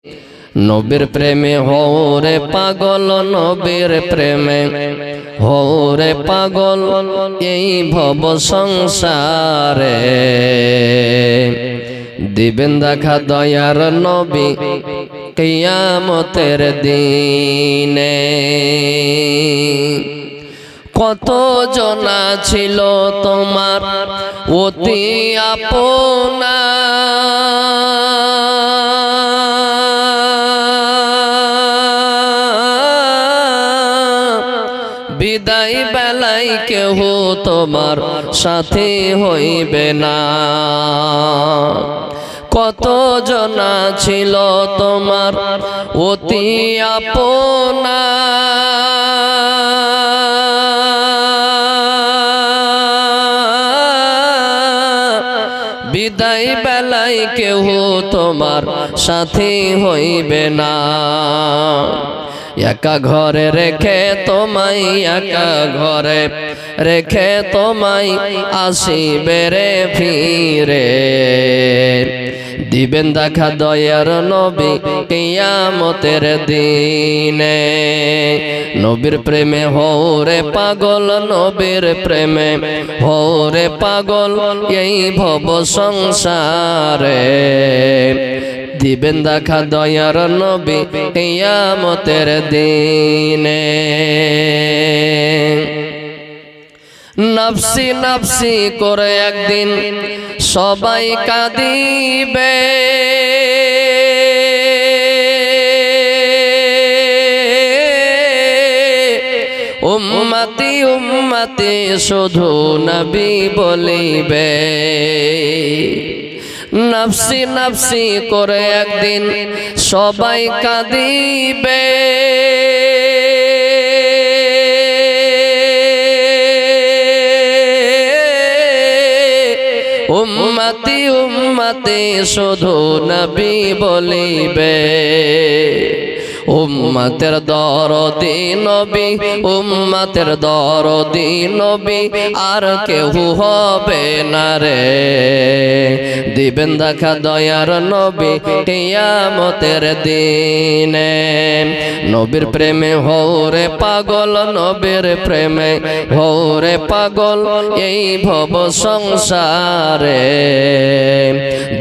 নবীর প্রেমে হওরে পাগল, নবীর প্রেমে হওরে পাগল এই ভব সংসারে। দিবেন দেখা দয়ার নবী কিয়ামতের দিনে। কত জনা ছিল তোমার অতি আপনা, বিদায় বেলায় কেহ তোমার সাথী হইবে না। কত জনা ছিল তোমার অতি আপনা, বিদায় বেলায় কেহ তোমার সাথী হইবে না। একা ঘরে রেখে তোমায়, একা ঘরে রেখে তোমায় আসিবে রে ফিরে। দিবেন দেখা দয়ার নবী কিয়ামতের দিনে। নবীর প্রেমে হওরে পাগল, নবীর প্রেমে হওরে পাগল এই ভব সংসারে। দিবেন দেখা দয়ার নবী কিয়ামতের দিনে। নফসি নফসি করে একদিন সবাই কাঁদিবে, উম্মতি উম্মতি শুধু নবী বলিবে। নফসি নফসি করে একদিন সবাই কাঁদিবে, উম্মতি উম্মতি শুধু নবী বলিবে। উম্মতের দরদি নবী, উম্মতের দরদি নবী আর কেহ হবে না রে। দিবেন দেখা দয়ার নবী কিয়ামতের দিনে। নবীর প্রেমে হওরে পাগল, নবীর প্রেমে হওরে পাগল এই ভব সংসারে।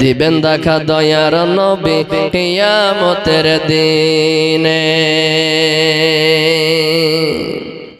দিবেন দেখা দয়ার নবী কিয়ামতের দিনে।